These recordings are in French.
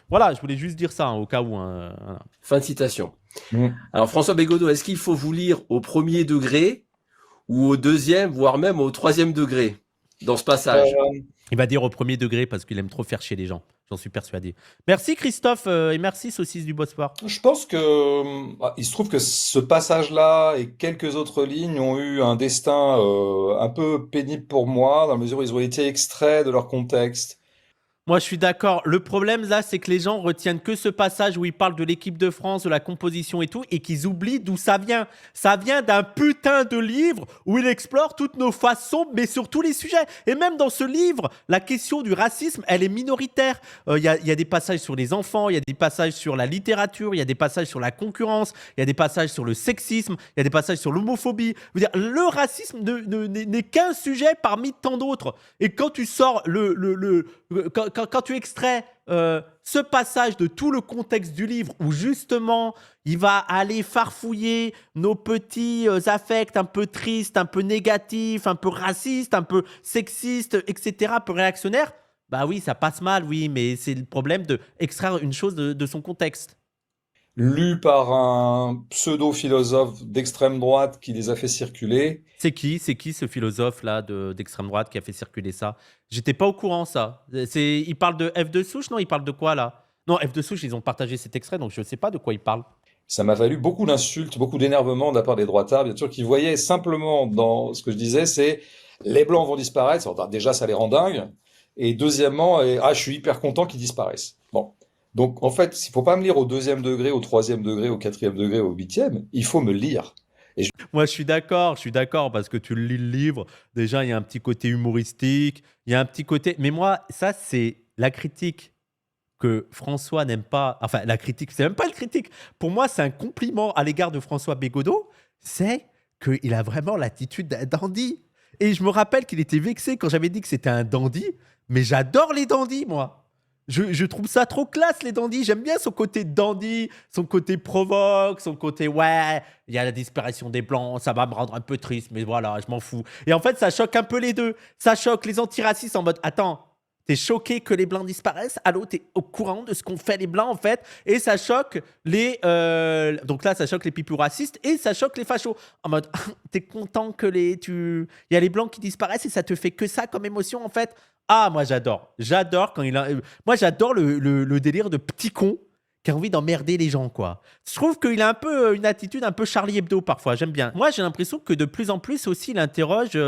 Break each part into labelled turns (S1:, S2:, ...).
S1: Voilà, je voulais juste dire ça, au cas où. Voilà.
S2: Fin de citation.
S3: Mm.
S2: Alors François Bégodeau, est-ce qu'il faut vous lire au premier degré ou au deuxième, voire même au troisième degré dans ce passage?
S3: Euh,
S1: Il va dire au premier degré parce qu'il aime trop faire chier les gens. J'en suis persuadé. Merci Christophe et merci Saucisse du Bosphore.
S3: je pense que il se trouve que ce passage-là et quelques autres lignes ont eu un destin un peu pénible pour moi, dans la mesure où ils ont été extraits de leur contexte.
S1: Moi, je suis d'accord. Le problème, là, c'est que les gens retiennent que ce passage où il parle de l'équipe de France, de la composition et tout, et qu'ils oublient d'où ça vient. Ça vient d'un putain de livre où il explore toutes nos façons, mais sur tous les sujets. Et même dans ce livre, la question du racisme, elle est minoritaire. Il y a des passages sur les enfants, il y a des passages sur la littérature, il y a des passages sur la concurrence, il y a des passages sur le sexisme, il y a des passages sur l'homophobie. Je veux dire, le racisme n'est qu'un sujet parmi tant d'autres. Et quand tu sors quand tu extrais ce passage de tout le contexte du livre où justement il va aller farfouiller nos petits affects un peu tristes, un peu négatifs, un peu racistes, un peu sexistes, etc., un peu réactionnaires, bah oui, ça passe mal, oui, mais c'est le problème de extraire une chose de son contexte.
S3: Lu par un pseudo-philosophe d'extrême droite qui les a fait circuler.
S1: C'est qui ce philosophe-là d'extrême droite qui a fait circuler ça? J'étais pas au courant, ça. Il parle de F de souche, non? Il parle de quoi, là? Non, F de souche, ils ont partagé cet extrait, donc je sais pas de quoi il parle.
S3: Ça m'a valu beaucoup d'insultes, beaucoup d'énervement de la part des droitards, bien sûr, qui voyaient simplement dans ce que je disais, c'est les blancs vont disparaître. Alors, déjà, ça les rend dingues. Et deuxièmement, je suis hyper content qu'ils disparaissent. Bon. Donc, en fait, il faut pas me lire au deuxième degré, au troisième degré, au quatrième degré, au huitième. Il faut me lire.
S1: Moi, je suis d'accord, parce que tu lis le livre, déjà, il y a un petit côté humoristique, il y a un petit côté... Mais moi, ça, c'est la critique que François n'aime pas... Enfin, la critique, c'est même pas une critique. Pour moi, c'est un compliment à l'égard de François Bégodeau, c'est qu'il a vraiment l'attitude d'un dandy. Et je me rappelle qu'il était vexé quand j'avais dit que c'était un dandy, mais j'adore les dandys, moi. Je trouve ça trop classe, les dandys. J'aime bien son côté dandy, son côté provoque, son côté ouais, il y a la disparition des blancs, ça va me rendre un peu triste, mais voilà, je m'en fous. Et en fait, ça choque un peu les deux. Ça choque les antiracistes en mode attends, t'es choqué que les blancs disparaissent? Allô, t'es au courant de ce qu'ont fait les blancs en fait? Et ça choque les. Donc là, ça choque les pipus racistes et ça choque les fachos. En mode t'es content que il y a les blancs qui disparaissent et ça te fait que ça comme émotion en fait? Ah, moi j'adore. J'adore quand il a. Moi j'adore le délire de petit con qui a envie d'emmerder les gens, quoi. Je trouve qu'il a un peu une attitude un peu Charlie Hebdo parfois. J'aime bien. Moi j'ai l'impression que de plus en plus aussi il interroge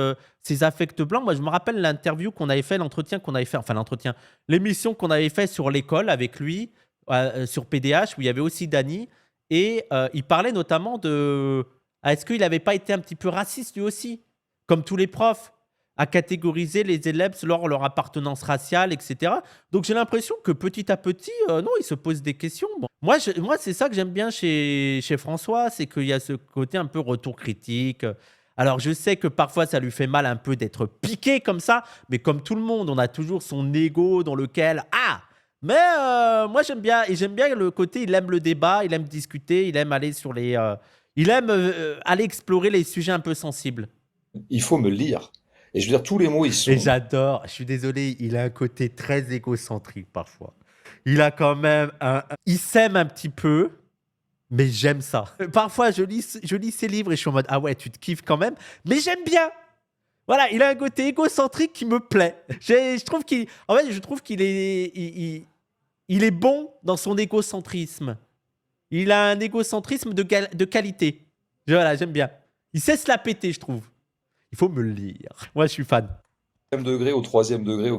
S1: ses affects blancs. Moi je me rappelle l'interview qu'on avait fait, l'entretien qu'on avait fait, enfin l'entretien, l'émission qu'on avait fait sur l'école avec lui, sur PDH, où il y avait aussi Dany. Et il parlait notamment de. Est-ce qu'il n'avait pas été un petit peu raciste lui aussi? Comme tous les profs à catégoriser les élèves selon leur appartenance raciale, etc. Donc j'ai l'impression que petit à petit, non, il se pose des questions. Bon. Moi c'est ça que j'aime bien chez François, c'est qu'il y a ce côté un peu retour critique. Alors je sais que parfois ça lui fait mal un peu d'être piqué comme ça, mais comme tout le monde, on a toujours son ego dans lequel... Ah, mais moi j'aime bien, et j'aime bien le côté, il aime le débat, il aime discuter, il aime aller sur les... il aime aller explorer les sujets un peu sensibles.
S3: Il faut me lire. Et je veux dire, tous les mots, ils
S1: Et
S3: sont...
S1: j'adore, je suis désolé, il a un côté très égocentrique parfois. Il a quand même il s'aime un petit peu, mais j'aime ça. Parfois, je lis ses livres et je suis en mode, ah ouais, tu te kiffes quand même, mais j'aime bien. Voilà, il a un côté égocentrique qui me plaît. Je trouve qu'il est, il est bon dans son égocentrisme. Il a un égocentrisme de qualité. Voilà, j'aime bien. Il sait se la péter, je trouve. Il faut me le lire. Moi, je suis fan.
S3: Degré, au troisième degré, au